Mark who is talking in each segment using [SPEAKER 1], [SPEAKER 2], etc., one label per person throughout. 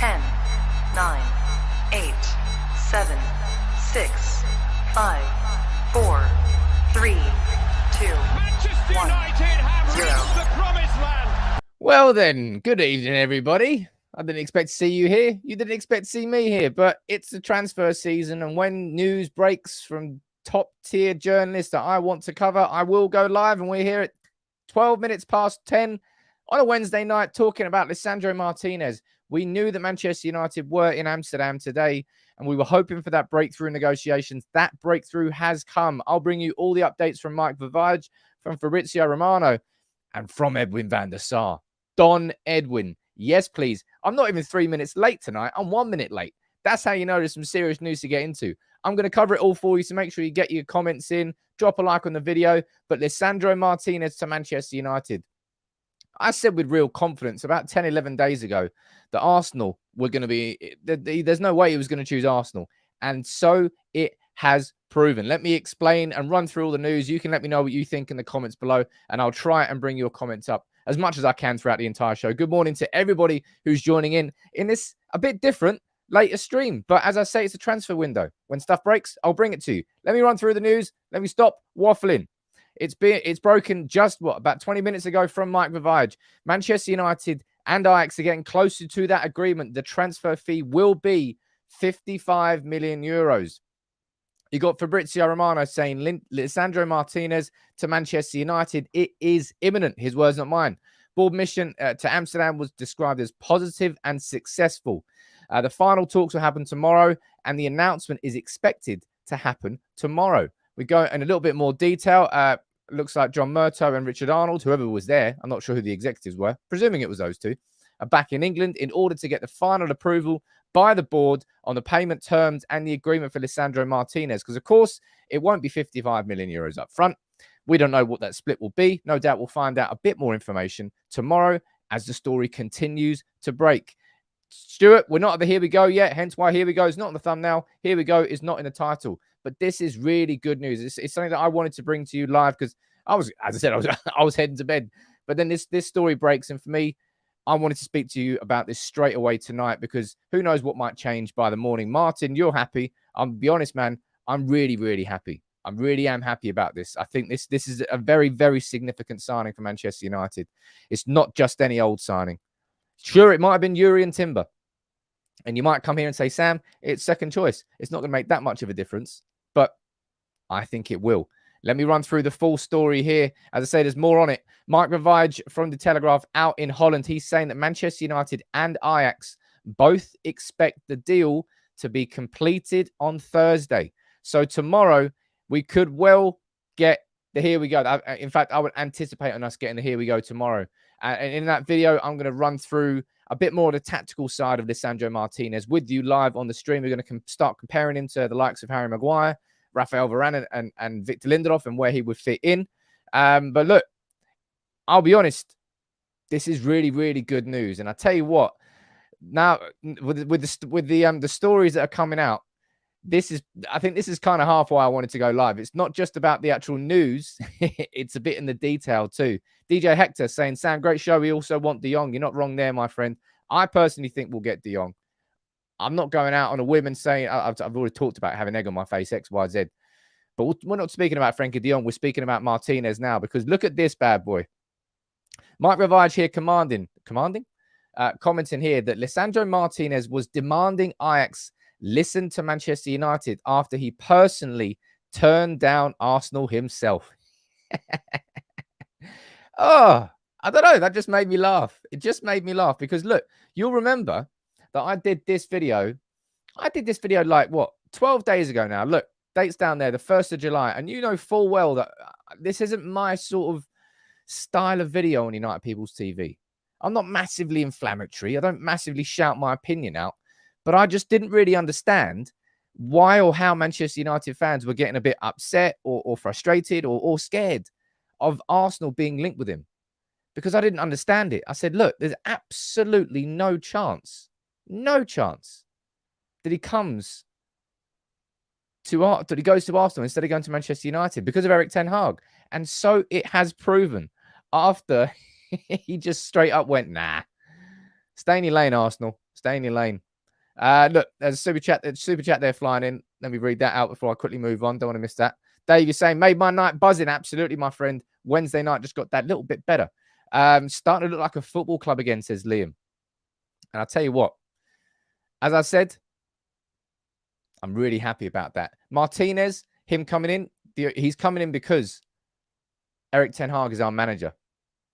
[SPEAKER 1] 10, 9, 8, 7, 6, 5, 4, 3, 2,
[SPEAKER 2] Manchester
[SPEAKER 1] 1,
[SPEAKER 2] United have
[SPEAKER 1] 0.
[SPEAKER 2] reached the promised land.
[SPEAKER 3] Well then, good evening everybody. I didn't expect to see you here. You didn't expect to see me here, but it's the transfer season, and when news breaks from top tier journalists that I want to cover, I will go live, and we're here at 12 minutes past 10 on a Wednesday night talking about Lisandro Martinez. We knew that Manchester United were in Amsterdam today, and we were hoping for that breakthrough in negotiations. That breakthrough has come. I'll bring you all the updates from Mike Vivage, from Fabrizio Romano, and from Edwin van der Sar. Don Edwin. Yes, please. I'm not even 3 minutes late tonight. I'm 1 minute late. That's how you know there's some serious news to get into. I'm going to cover it all for you, so make sure you get your comments in. Drop a like on the video. But Lisandro Martinez to Manchester United. I said with real confidence about 10, 11 days ago that Arsenal were going to be... There's no way he was going to choose Arsenal. And so it has proven. Let me explain and run through all the news. You can let me know what you think in the comments below, and I'll try and bring your comments up as much as I can throughout the entire show. Good morning to everybody who's joining in this a bit different later stream. But as I say, it's a transfer window. When stuff breaks, I'll bring it to you. Let me run through the news. Let me stop waffling. It's broken just, about 20 minutes ago from Mike Vivage. Manchester United and Ajax are getting closer to that agreement. The transfer fee will be 55 million euros. You got Fabrizio Romano saying Lisandro Martinez to Manchester United. It is imminent. His words, not mine. Board mission to Amsterdam was described as positive and successful. The final talks will happen tomorrow, and the announcement is expected to happen tomorrow. We go in a little bit more detail. Looks like John Murtough and Richard Arnold, whoever was there, I'm not sure who the executives were, presuming it was those two, are back in England in order to get the final approval by the board on the payment terms and the agreement for Lisandro Martinez. Because, of course, it won't be 55 million euros up front. We don't know what that split will be. No doubt we'll find out a bit more information tomorrow as the story continues to break. Stuart, we're not at the Here We Go yet, hence why Here We Go is not in the thumbnail. Here We Go is not in the title. But this is really good news. It's something that I wanted to bring to you live because I was heading to bed. But then this story breaks, and for me, I wanted to speak to you about this straight away tonight because who knows what might change by the morning. Martin, you're happy. I'll be honest, man. I'm really, really happy. I really am happy about this. I think this is a very, very significant signing for Manchester United. It's not just any old signing. Sure, it might have been Yuri and Timber. And you might come here and say, Sam, it's second choice. It's not going to make that much of a difference. But I think it will. Let me run through the full story here. As I say, there's more on it. Mike Vivage from The Telegraph out in Holland. He's saying that Manchester United and Ajax both expect the deal to be completed on Thursday. So tomorrow, we could well get the Here We Go. In fact, I would anticipate on us getting the Here We Go tomorrow. And in that video, I'm going to run through a bit more of the tactical side of Lisandro Martinez with you live on the stream. We're going to start comparing him to the likes of Harry Maguire, Rafael Varane, and Victor Lindelof, and where he would fit in. But look, I'll be honest, this is really, really good news. And I tell you what, now with the stories that are coming out, I think this is kind of half why I wanted to go live. It's not just about the actual news. It's a bit in the detail too. DJ Hector saying, Sam, great show. We also want De Jong. You're not wrong there, my friend. I personally think we'll get De Jong. I'm not going out on a whim and saying, I've already talked about having egg on my face, X, Y, Z. But we're not speaking about Frenkie de Jong. We're speaking about Martinez now, because look at this bad boy. Mike Vivage here commenting here that Lisandro Martinez was demanding Ajax listen to Manchester United after he personally turned down Arsenal himself. Oh, I don't know. That just made me laugh. It just made me laugh because, look, you'll remember that I did this video. Like, what, 12 days ago now. Look, dates down there, the 1st of July. And you know full well that this isn't my sort of style of video on United People's TV. I'm not massively inflammatory. I don't massively shout my opinion out. But I just didn't really understand why or how Manchester United fans were getting a bit upset or frustrated or scared of Arsenal being linked with him. Because I didn't understand it. I said, look, there's absolutely no chance that he goes to Arsenal instead of going to Manchester United because of Erik ten Hag. And so it has proven after he just straight up went, nah, stay in your lane, Arsenal. Stay in your lane. Look, there's a super chat there flying in. Let me read that out before I quickly move on. Don't want to miss that. Dave, you're saying made my night buzzing. Absolutely, my friend. Wednesday night just got that little bit better. Starting to look like a football club again, says Liam. And I'll tell you what, as I said, I'm really happy about that. Martinez, him coming in, he's coming in because Erik ten Hag is our manager.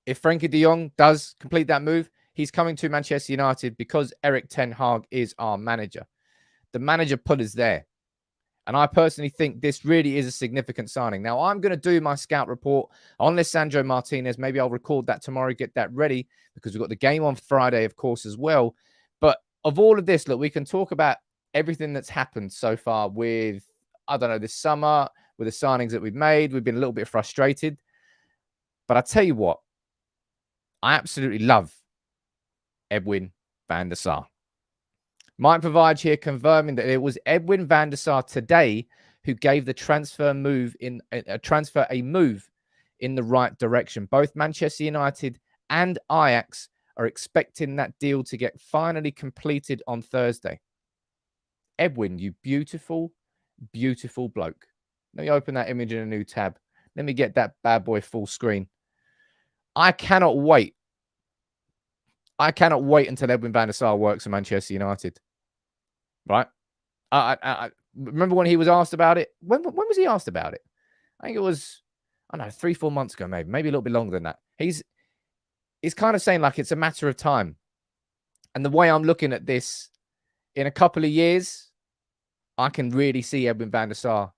[SPEAKER 3] If Frankie de Jong does complete that move, he's coming to Manchester United because Erik ten Hag is our manager. The manager put us there. And I personally think this really is a significant signing. Now, I'm going to do my scout report on Lisandro Martinez. Maybe I'll record that tomorrow, get that ready, because we've got the game on Friday, of course, as well. But of all of this, look, we can talk about everything that's happened so far with, I don't know, this summer, with the signings that we've made. We've been a little bit frustrated. But I tell you what, I absolutely love Edwin van der Sar. Mike Provide here confirming that it was Edwin van der Sar today who gave the transfer move in a move in the right direction. Both Manchester United and Ajax are expecting that deal to get finally completed on Thursday. Edwin, you beautiful, beautiful bloke. Let me open that image in a new tab. Let me get that bad boy full screen. I cannot wait. I cannot wait until Edwin van der Sar works for Manchester United. Right? I remember when he was asked about it. When was he asked about it? I think it was, I don't know, 3-4 months ago, maybe a little bit longer than that. He's kind of saying like it's a matter of time. And the way I'm looking at this, in a couple of years, I can really see Edwin van der Sar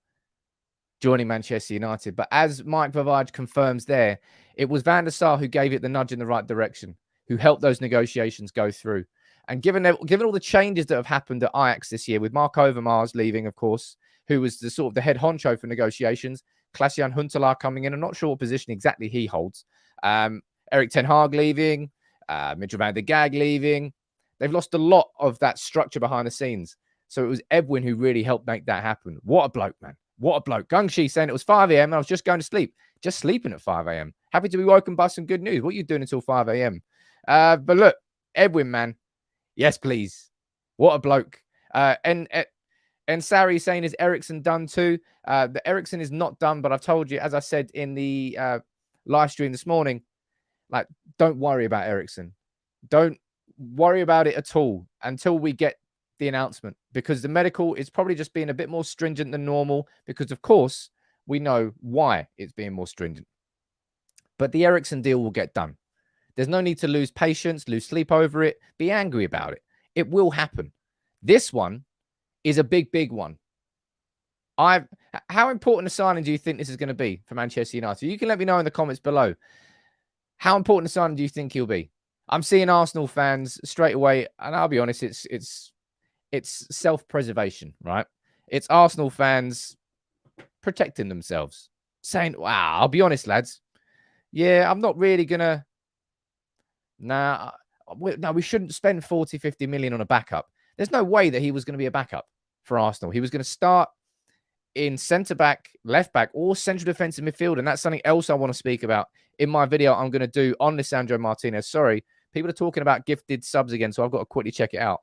[SPEAKER 3] joining Manchester United. But as Mike Provide confirms there, it was van der Sar who gave it the nudge in the right direction, who helped those negotiations go through. And given all the changes that have happened at Ajax this year, with Mark Overmars leaving, of course, who was the sort of the head honcho for negotiations, Klaas-Jan Huntelaar coming in, I'm not sure what position exactly he holds. Erik ten Hag leaving, Mitchell van der Gag leaving. They've lost a lot of that structure behind the scenes. So it was Edwin who really helped make that happen. What a bloke, man. What a bloke. Gungshi saying it was 5 a.m. and I was just going to sleep. Just sleeping at 5 a.m. Happy to be woken by some good news. What are you doing until 5 a.m.? But look, Edwin, man. Yes, please. What a bloke. And Sari saying, is Eriksen done too? The Eriksen is not done, but I've told you, as I said in the live stream this morning, like, don't worry about Eriksen. Don't worry about it at all until we get the announcement, because the medical is probably just being a bit more stringent than normal, because, of course, we know why it's being more stringent. But the Eriksen deal will get done. There's no need to lose patience, lose sleep over it, be angry about it. It will happen. This one is a big, big one. How important a signing do you think this is going to be for Manchester United? You can let me know in the comments below. How important a signing do you think he'll be? I'm seeing Arsenal fans straight away, and I'll be honest, it's self-preservation, right? It's Arsenal fans protecting themselves, saying, wow, I'll be honest, lads. Yeah, I'm not really going to... No, we shouldn't spend 40, 50 million on a backup. There's no way that he was going to be a backup for Arsenal. He was going to start in centre-back, left-back, or central defensive midfield, and that's something else I want to speak about in my video I'm going to do on Lisandro Martinez. Sorry, people are talking about gifted subs again, so I've got to quickly check it out.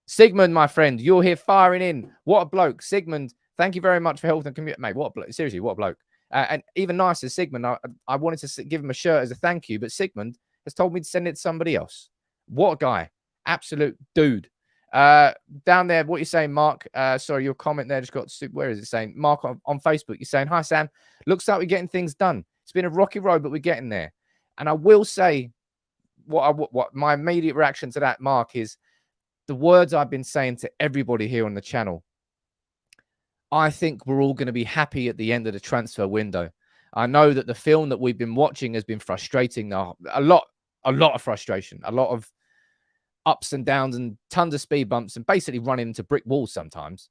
[SPEAKER 3] Sigmund, my friend, you're here firing in. What a bloke. Sigmund, thank you very much for health and community. Mate, what a bloke. Seriously, what a bloke. And even nicer, Sigmund, I wanted to give him a shirt as a thank you, but Sigmund has told me to send it to somebody else. What a guy. Absolute dude. Down there, what you're saying, Mark. Sorry, your comment there just got... Where is it saying? Mark on Facebook, you're saying, hi, Sam. Looks like we're getting things done. It's been a rocky road, but we're getting there. And I will say what my immediate reaction to that, Mark, is the words I've been saying to everybody here on the channel. I think we're all going to be happy at the end of the transfer window. I know that the film that we've been watching has been frustrating. A lot of frustration, a lot of ups and downs and tons of speed bumps and basically running into brick walls sometimes.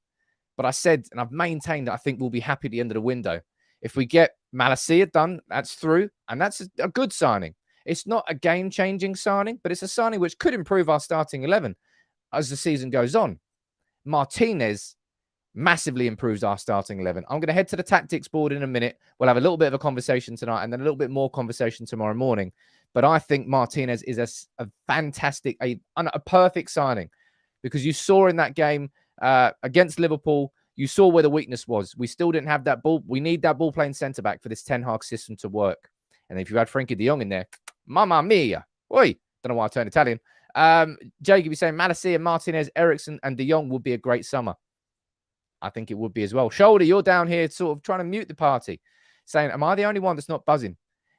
[SPEAKER 3] But I said, and I've maintained that I think we'll be happy at the end of the window. If we get Malacia done, that's through, and that's a good signing. It's not a game-changing signing, but it's a signing which could improve our starting 11 as the season goes on. Martinez massively improves our starting 11. I'm going to head to the tactics board in a minute. We'll have a little bit of a conversation tonight and then a little bit more conversation tomorrow morning. But I think Martinez is a fantastic, a perfect signing, because you saw in that game against Liverpool, you saw where the weakness was. We still didn't have that ball. We need that ball playing centre back for this Ten Hag system to work. And if you had Frankie de Jong in there, mamma mia. Oi, don't know why I turned Italian. Jacob, you're saying Malacia, Martinez, Eriksen, and de Jong would be a great summer. I think it would be as well. Shoulder, you're down here sort of trying to mute the party, saying, am I the only one that's not buzzing?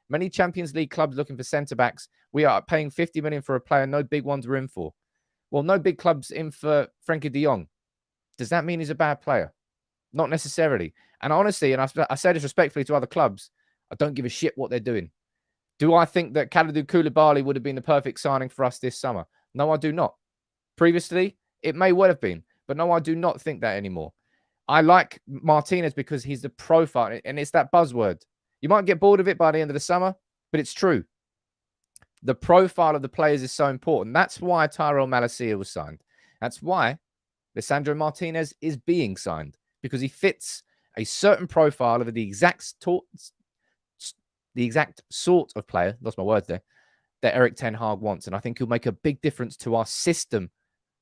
[SPEAKER 3] Many Champions League clubs looking for centre-backs. We are paying 50 million for a player no big ones are in for. Well, no big clubs in for Frankie de Jong. Does that mean he's a bad player? Not necessarily. And honestly, and I say this respectfully to other clubs, I don't give a shit what they're doing. Do I think that Kalidou Koulibaly would have been the perfect signing for us this summer? No, I do not. Previously, it may well have been. But no, I do not think that anymore. I like Martinez because he's the profile, and it's that buzzword. You might get bored of it by the end of the summer, but it's true. The profile of the players is so important. That's why Tyrell Malacia was signed. That's why Lisandro Martinez is being signed, because he fits a certain profile of the exact sort of player, lost my words there, that Erik Ten Hag wants. And I think he'll make a big difference to our system.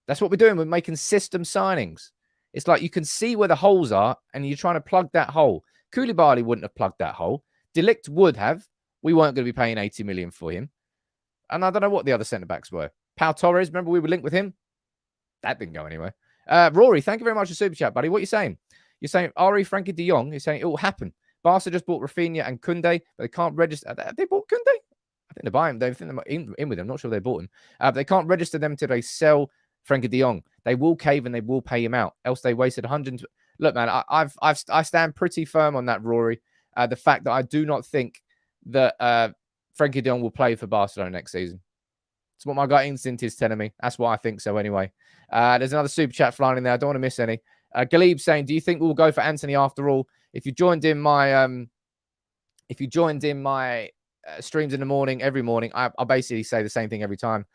[SPEAKER 3] That's what we're doing. We're making system signings. It's like you can see where the holes are and you're trying to plug that hole. Koulibaly wouldn't have plugged that hole. De Ligt would have. We weren't going to be paying 80 million for him. And I don't know what the other centre-backs were. Pau Torres, remember we were linked with him? That didn't go anywhere. Rory, thank you very much for Super Chat, buddy. What are you saying? You're saying Ari, Frankie de Jong. You're saying it will happen. Barca just bought Rafinha and Koundé, but they can't register. Have they bought Koundé? I think they're buying him. They think they're in with them. I'm not sure they bought him. But they can't register them until they sell Frankie de Jong. They will cave and they will pay him out. Else they wasted 100. Look, man, I stand pretty firm on that, Rory. The fact that I do not think that Frankie de Jong will play for Barcelona next season. It's what my gut instinct is telling me. That's why I think so anyway. There's another super chat flying in there. I don't want to miss any. Galib saying, do you think we'll go for Anthony after all? If you joined in my streams in the morning, every morning, I basically say the same thing every time.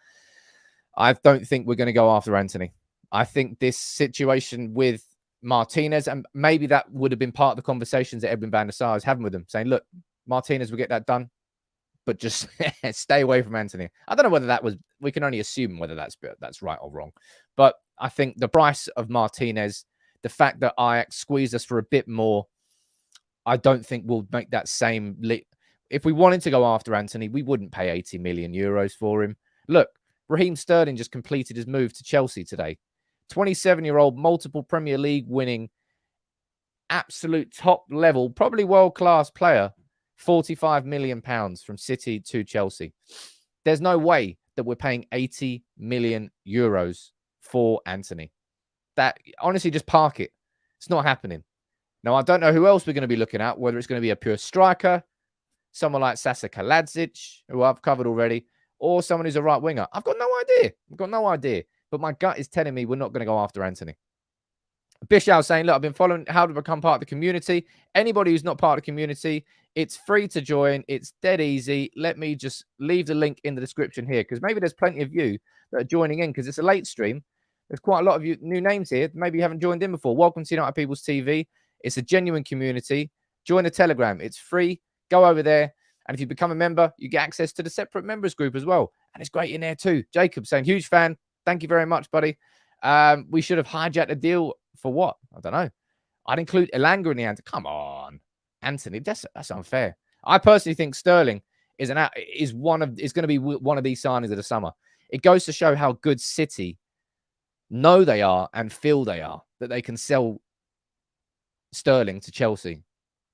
[SPEAKER 3] I don't think we're going to go after Anthony. I think this situation with Martinez, and maybe that would have been part of the conversations that Edwin van der Sar is having with them, saying, look, Martinez will get that done, but just stay away from Anthony. I don't know whether that was, we can only assume whether that's right or wrong. But I think the price of Martinez, the fact that Ajax squeezed us for a bit more, I don't think we'll make that same leap. If we wanted to go after Anthony, we wouldn't pay 80 million euros for him. Look, Raheem Sterling just completed his move to Chelsea today. 27-year-old, multiple Premier League winning, absolute top level, probably world-class player, £45 million from City to Chelsea. There's no way that we're paying 80 million euros for Anthony. That, honestly, just park it. It's not happening. Now, I don't know who else we're going to be looking at, whether it's going to be a pure striker, someone like Sasa Kaladzic, who I've covered already, or someone who's a right winger. I've got no idea. But my gut is telling me we're not going to go after Anthony. Bishal saying, look, I've been following how to become part of the community. Anybody who's not part of the community, it's free to join. It's dead easy. Let me just leave the link in the description here, because maybe there's plenty of you that are joining in, because it's a late stream. There's quite a lot of you new names here. Maybe you haven't joined in before. Welcome to United People's TV. It's a genuine community. Join the Telegram. It's free. Go over there. And if you become a member, you get access to the separate members group as well. And it's great in there too. Jacob saying, huge fan. Thank you very much, buddy. We should have hijacked a deal for what? I don't know. I'd include Elanga in the answer. Come on, Anthony. That's unfair. I personally think Sterling is going to be one of these signings of the summer. It goes to show how good City know they are and feel they are, that they can sell Sterling to Chelsea.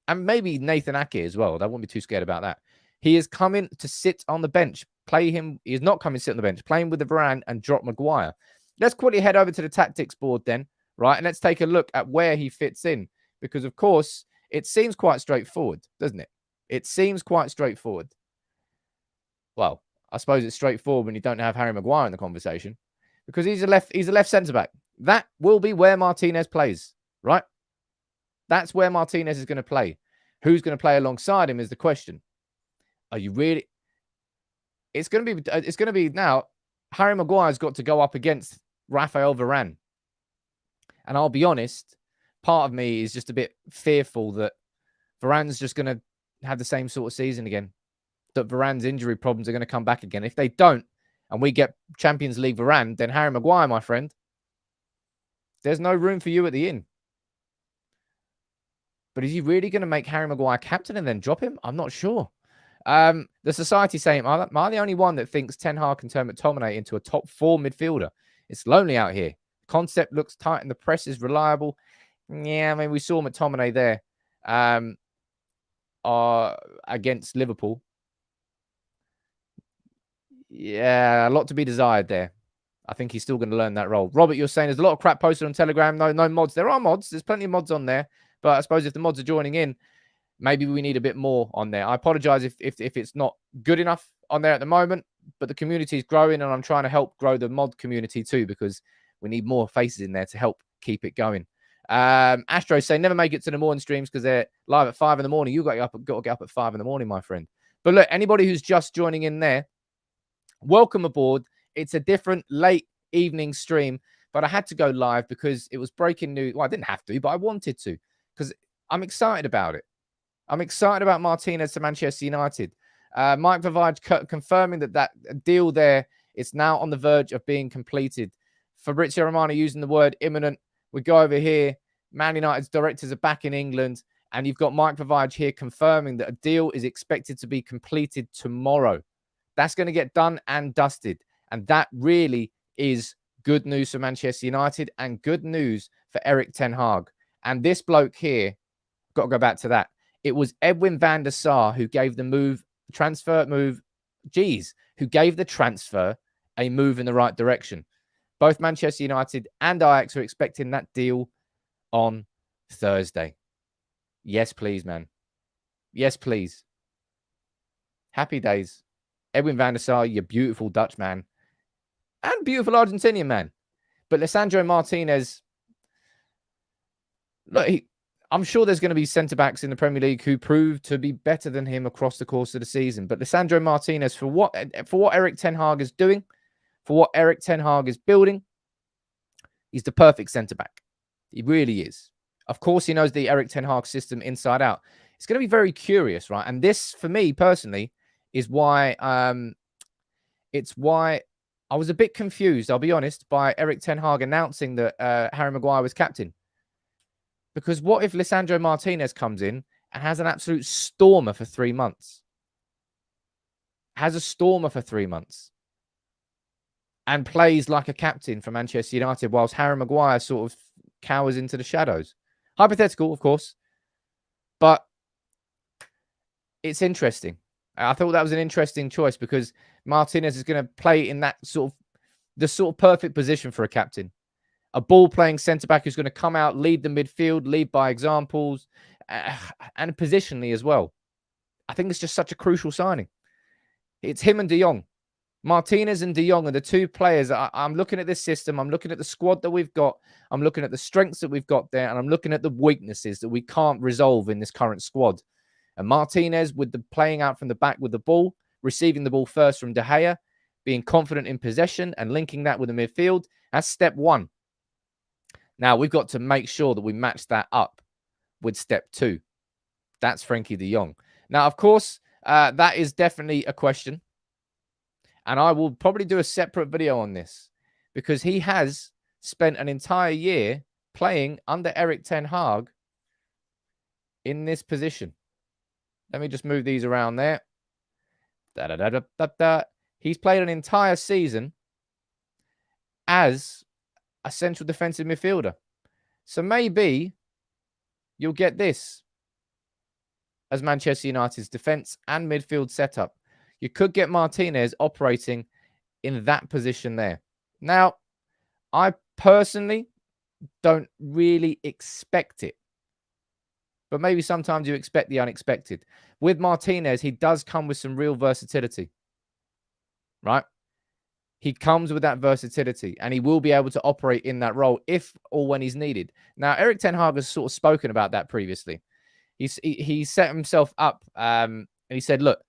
[SPEAKER 3] And maybe Nathan Ake as well. I won't be too scared about that. He is coming to sit on the bench. Play him. He is not coming to sit on the bench. Play him with the Varane and drop Maguire. Let's quickly head over to the tactics board then, right? And let's take a look at where he fits in. Because, of course, it seems quite straightforward, doesn't it? It seems quite straightforward. Well, I suppose it's straightforward when you don't have Harry Maguire in the conversation. Because he's a left centre-back. That will be where Martinez plays, right? That's where Martinez is going to play. Who's going to play alongside him is the question. Are you really? It's going to be now. Harry Maguire's got to go up against Raphael Varane. And I'll be honest, part of me is just a bit fearful that Varane's just going to have the same sort of season again. that Varane's injury problems are going to come back again. If they don't, and we get Champions League Varane, then Harry Maguire, my friend, there's no room for you at the inn. But is he really going to make Harry Maguire captain and then drop him? I'm not sure. The Society saying, am I the only one that thinks Ten Hag can turn McTominay into a top 4 midfielder? It's lonely out here. Concept looks tight and the press is reliable. Yeah, I mean, we saw McTominay there against Liverpool. Yeah, a lot to be desired there. I think he's still going to learn that role. Robert, you're saying there's a lot of crap posted on Telegram. No mods. There are mods. There's plenty of mods on there. But I suppose if the mods are joining in, maybe we need a bit more on there. I apologize if it's not good enough on there at the moment, but the community is growing and I'm trying to help grow the mod community too because we need more faces in there to help keep it going. Astro say never make it to the morning streams because they're live at 5 in the morning. You got to get up at 5 in the morning, my friend. But look, anybody who's just joining in there, welcome aboard. It's a different late evening stream, but I had to go live because it was breaking news. Well, I didn't have to, but I wanted to because I'm excited about it. I'm excited about Martinez to Manchester United. Mike Vivage confirming that deal there is now on the verge of being completed. Fabrizio Romano using the word imminent. We go over here. Man United's directors are back in England. And you've got Mike Vivage here confirming that a deal is expected to be completed tomorrow. That's going to get done and dusted. And that really is good news for Manchester United and good news for Erik ten Hag. And this bloke here, got to go back to that. It was Edwin van der Sar who gave the who gave the transfer a move in the right direction. Both Manchester United and Ajax are expecting that deal on Thursday. Yes, please, man. Yes, please. Happy days. Edwin van der Sar, you beautiful Dutch man. And beautiful Argentinian man. But Lisandro Martinez, look, I'm sure there's going to be centre-backs in the Premier League who prove to be better than him across the course of the season. But Lisandro Martinez, for what Erik ten Hag is doing, for what Erik ten Hag is building, he's the perfect centre-back. He really is. Of course, he knows the Erik ten Hag system inside out. It's going to be very curious, right? And this, for me personally, is why it's why I was a bit confused, I'll be honest, by Erik ten Hag announcing that Harry Maguire was captain. Because what if Lisandro Martinez comes in and has an absolute stormer for 3 months? Has a stormer for 3 months. And plays like a captain for Manchester United whilst Harry Maguire sort of cowers into the shadows. Hypothetical, of course. But it's interesting. I thought that was an interesting choice because Martinez is going to play in that sort of perfect position for a captain. A ball-playing centre-back who's going to come out, lead the midfield, lead by examples, and positionally as well. I think it's just such a crucial signing. It's him and De Jong. Martinez and De Jong are the two players. I'm looking at this system. I'm looking at the squad that we've got. I'm looking at the strengths that we've got there, and I'm looking at the weaknesses that we can't resolve in this current squad. And Martinez, with the playing out from the back with the ball, receiving the ball first from De Gea, being confident in possession and linking that with the midfield, that's step one. Now, we've got to make sure that we match that up with step two. That's Frenkie de Jong. Now, of course, that is definitely a question. And I will probably do a separate video on this because he has spent an entire year playing under Erik ten Hag in this position. Let me just move these around there. He's played an entire season as a central defensive midfielder. So maybe you'll get this as Manchester United's defense and midfield setup. You could get Martinez operating in that position there. Now, I personally don't really expect it. But maybe sometimes you expect the unexpected. With Martinez, he does come with some real versatility. Right? He comes with that versatility and he will be able to operate in that role if or when he's needed. Now, Erik ten Hag has sort of spoken about that previously. He set himself up and he said, look,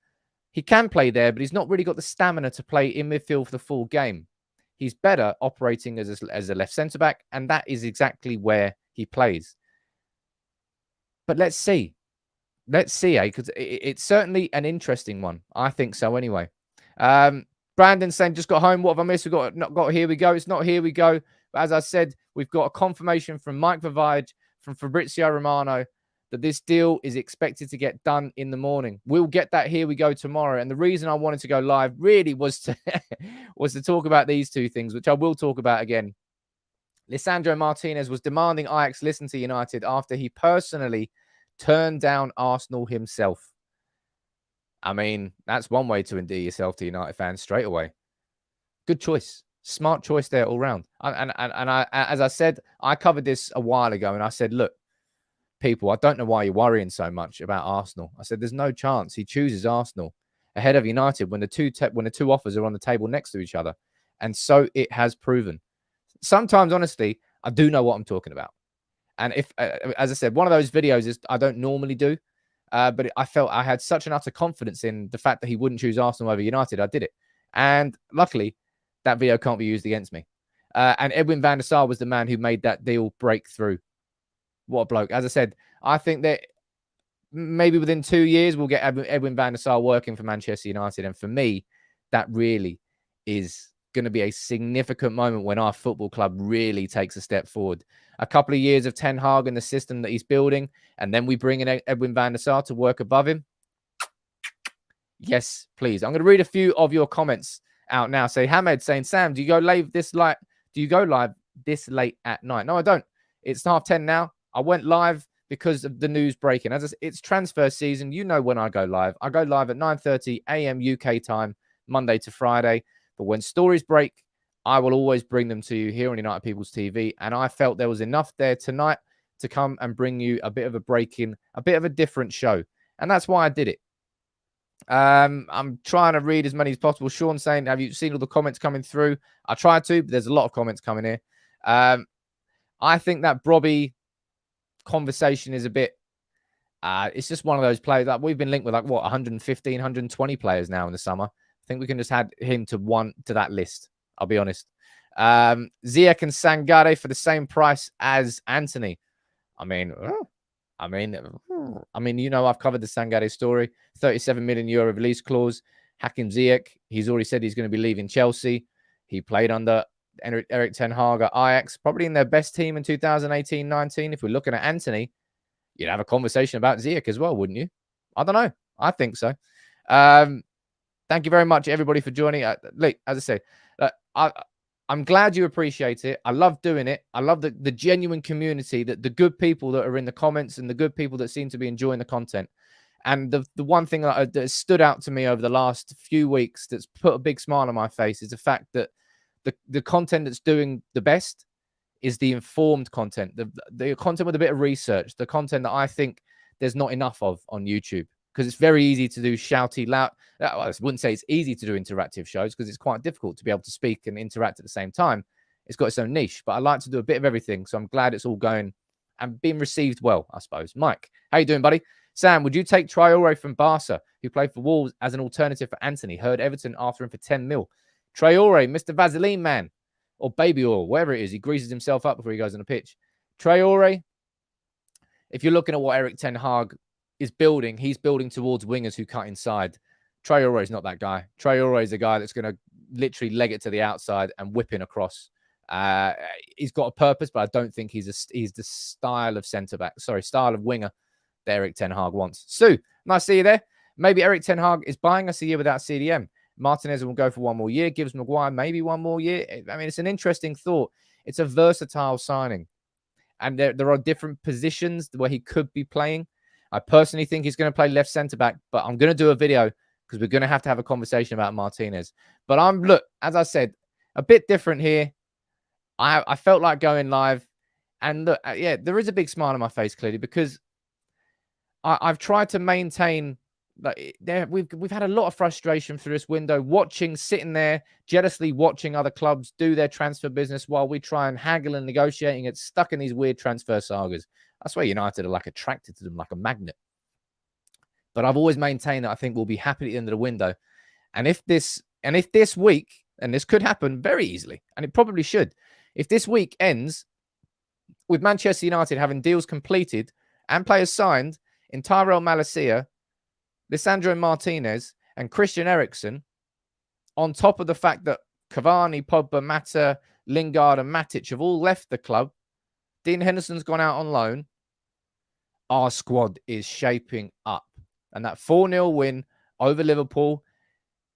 [SPEAKER 3] he can play there, but he's not really got the stamina to play in midfield for the full game. He's better operating as a left centre-back, and that is exactly where he plays. But let's see. let's see, because it's certainly an interesting one. I think so anyway. Brandon saying, just got home. What have I missed? We've got not got here we go. It's not here we go. But as I said, we've got a confirmation from Mike Vivage, from Fabrizio Romano, that this deal is expected to get done in the morning. We'll get that here we go tomorrow. And the reason I wanted to go live really was to was to talk about these two things, which I will talk about again. Lisandro Martinez was demanding Ajax listen to United after he personally turned down Arsenal himself. I mean, that's one way to endear yourself to United fans straight away. Good choice. Smart choice there all round. And I, as I said, I covered this a while ago, and I said, look, people, I don't know why you're worrying so much about Arsenal. I said, there's no chance he chooses Arsenal ahead of United when the two offers are on the table next to each other. And so it has proven. Sometimes, honestly, I do know what I'm talking about. And if, as I said, one of those videos is I don't normally do, but I felt I had such an utter confidence in the fact that he wouldn't choose Arsenal over United. I did it. And luckily, that video can't be used against me. And Edwin van der Sar was the man who made that deal break through. What a bloke. As I said, I think that maybe within 2 years, we'll get Edwin van der Sar working for Manchester United. And for me, that really is going to be a significant moment when our football club really takes a step forward. A couple of years of Ten Hag and the system that he's building, and then we bring in Edwin van der Sar to work above him. Yes, please. I'm going to read a few of your comments out now. Say, Hamed saying, Sam, do you go live this late? Do you go live this late at night? No, I don't. It's 10:30 now. I went live because of the news breaking. As I said, it's transfer season. You know when I go live. I go live at 9:30 a.m. UK time, Monday to Friday. But when stories break, I will always bring them to you here on United People's TV. And I felt there was enough there tonight to come and bring you a bit of a break-in, a bit of a different show. And that's why I did it. I'm trying to read as many as possible. Sean saying, have you seen all the comments coming through? I tried to, but there's a lot of comments coming here. I think that Brobby conversation is a bit, it's just one of those players that we've been linked with, like, what, 115, 120 players now in the summer. I think we can just add him to that list. I'll be honest. Ziyech and Sangare for the same price as Anthony. I mean, you know, I've covered the Sangare story. 37 million euro release clause. Hakim Ziyech, he's already said he's going to be leaving Chelsea. He played under Erik Ten Hag at Ajax, probably in their best team in 2018-19. If we're looking at Anthony, you'd have a conversation about Ziyech as well, wouldn't you? I don't know. I think so. Thank you very much, everybody, for joining. Look, as I say, I'm glad you appreciate it. I love doing it. I love the genuine community, the good people that are in the comments and the good people that seem to be enjoying the content. And the one thing that stood out to me over the last few weeks that's put a big smile on my face is the fact that the content that's doing the best is the informed content, the content with a bit of research, the content that I think there's not enough of on YouTube. Because it's very easy to do shouty, loud. Well, I wouldn't say it's easy to do interactive shows because it's quite difficult to be able to speak and interact at the same time. It's got its own niche, but I like to do a bit of everything. So I'm glad it's all going and being received well, I suppose. Mike, how you doing, buddy? Sam, would you take Traore from Barca, who played for Wolves, as an alternative for Anthony? Heard Everton after him for 10 mil. Traore, Mr. Vaseline man, or baby oil, whatever it is. He greases himself up before he goes on the pitch. Traore, if you're looking at what Erik Ten Hag is building, he's building towards wingers who cut inside. Traore is not that guy. Traore is a guy that's going to literally leg it to the outside and whip in across. He's got a purpose, but I don't think he's the style of centre-back. Sorry, style of winger that Erik Ten Hag wants. Sue, nice to see you there. Maybe Erik Ten Hag is buying us a year without CDM. Martinez will go for 1 more year. Gives Maguire maybe 1 more year. I mean, it's an interesting thought. It's a versatile signing. And there are different positions where he could be playing. I personally think he's going to play left centre-back, but I'm going to do a video because we're going to have a conversation about Martinez. But look, as I said, a bit different here. I felt like going live. And look, yeah, there is a big smile on my face, clearly, because I've tried to maintain. Like, we've had a lot of frustration through this window, sitting there, jealously watching other clubs do their transfer business while we try and haggle and negotiate and get stuck in these weird transfer sagas. That's why United are like attracted to them like a magnet. But I've always maintained that I think we'll be happy at the end of the window. And if this week, and this could happen very easily, and it probably should, if this week ends with Manchester United having deals completed and players signed in Tyrell Malacia, Lisandro Martinez, and Christian Eriksen, on top of the fact that Cavani, Pogba, Mata, Lingard, and Matic have all left the club. Dean Henderson's gone out on loan. Our squad is shaping up. And that 4-0 win over Liverpool,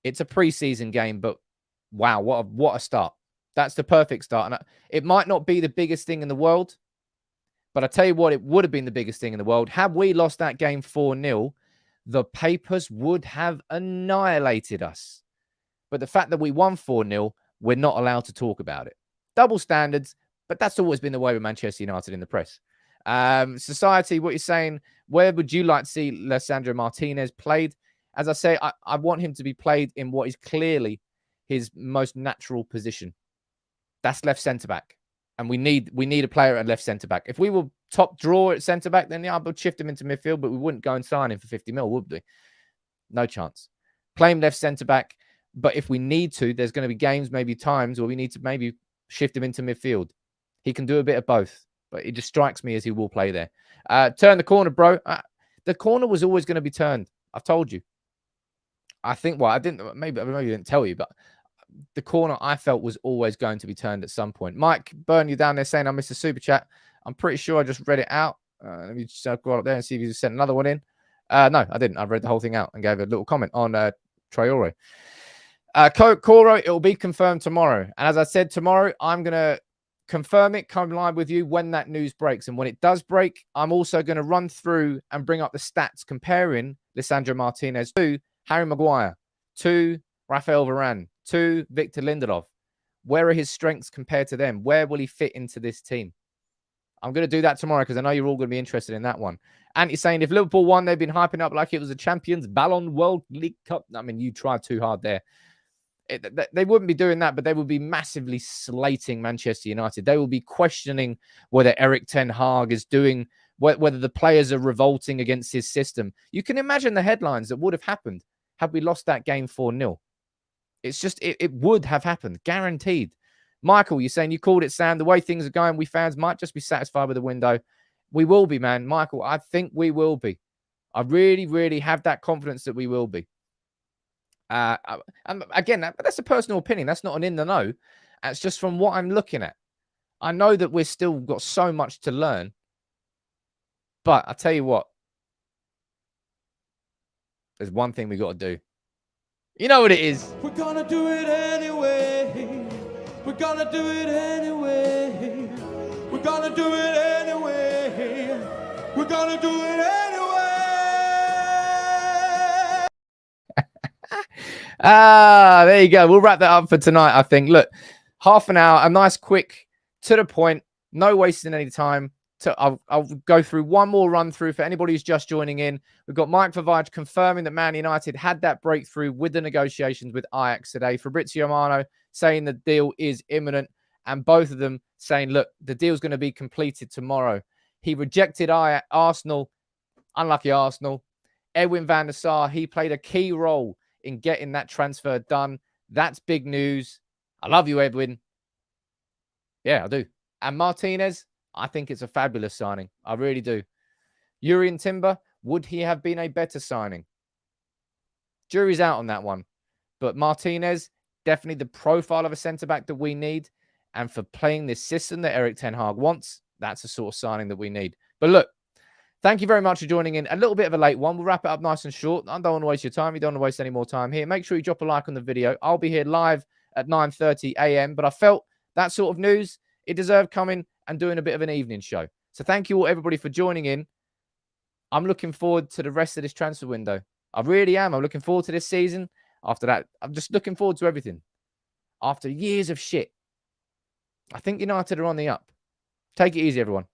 [SPEAKER 3] it's a preseason game, but wow, what a start. That's the perfect start. And it might not be the biggest thing in the world, but I tell you what, it would have been the biggest thing in the world. Had we lost that game 4-0, the papers would have annihilated us. But the fact that we won 4-0, we're not allowed to talk about it. Double standards, but that's always been the way with Manchester United in the press. Society, what you're saying, where would you like to see Lisandro Martinez played? As I say, I want him to be played in what is clearly his most natural position. That's left centre-back. And we need a player at left centre-back. If we were top draw at centre-back, then yeah, I would shift him into midfield, but we wouldn't go and sign him for 50 mil, would we? No chance. Play him left centre-back. But if we need to, there's going to be games, maybe times, where we need to maybe shift him into midfield. He can do a bit of both, but it just strikes me as he will play there. Turn the corner, bro. The corner was always going to be turned. I've told you. I think, well, maybe I didn't tell you, but the corner I felt was always going to be turned at some point. Mike Burn, you down there saying I missed a super chat. I'm pretty sure I just read it out. Let me just go up there and see if you just sent another one in. No, I didn't. I read the whole thing out and gave a little comment on Traore. Coro, it will be confirmed tomorrow. And as I said, tomorrow, I'm going to confirm it, come live with you when that news breaks. And when it does break, I'm also going to run through and bring up the stats comparing Lisandro Martinez to Harry Maguire, to Rafael Varane, to Victor Lindelof. Where are his strengths compared to them? Where will he fit into this team? I'm going to do that tomorrow because I know you're all going to be interested in that one. And he's saying if Liverpool won, they've been hyping up like it was a Champions Ballon World League Cup. I mean, you tried too hard there. They wouldn't be doing that, but they would be massively slating Manchester United. They will be questioning whether Erik ten Hag is doing, whether the players are revolting against his system. You can imagine the headlines that would have happened had we lost that game 4-0. It's just, it would have happened, guaranteed. Michael, you're saying you called it, Sam. The way things are going, we fans might just be satisfied with the window. We will be, man. Michael, I think we will be. I really, really have that confidence that we will be. And again, that's a personal opinion. That's not an in the know. It's just from what I'm looking at. I know that we're still got so much to learn. But I tell you what, there's one thing we got to do. You know what it is.
[SPEAKER 4] We're gonna do it anyway. We're gonna do it anyway. We're gonna do it anyway. We're gonna do it anyway.
[SPEAKER 3] There you go. We'll wrap that up for tonight, I think. Look, half an hour, a nice, quick, to the point, no wasting any time. I'll go through one more run through for anybody who's just joining in. We've got Mike Vavage confirming that Man United had that breakthrough with the negotiations with Ajax today. Fabrizio Romano saying the deal is imminent, and both of them saying, look, the deal's going to be completed tomorrow. He rejected Arsenal. Unlucky Arsenal. Edwin van der Sar, he played a key role in getting that transfer done. That's big news. I love you, Edwin. Yeah, I do. And Martinez, I think it's a fabulous signing. I really do. Jurrien Timber, would he have been a better signing? Jury's out on that one. But Martinez, definitely the profile of a centre-back that we need. And for playing this system that Erik ten Hag wants, that's the sort of signing that we need. But look, thank you very much for joining in. A little bit of a late one. We'll wrap it up nice and short. I don't want to waste your time. You don't want to waste any more time here. Make sure you drop a like on the video. I'll be here live at 9:30 a.m. But I felt that sort of news, it deserved coming and doing a bit of an evening show. So thank you all, everybody, for joining in. I'm looking forward to the rest of this transfer window. I really am. I'm looking forward to this season. After that, I'm just looking forward to everything. After years of shit, I think United are on the up. Take it easy, everyone.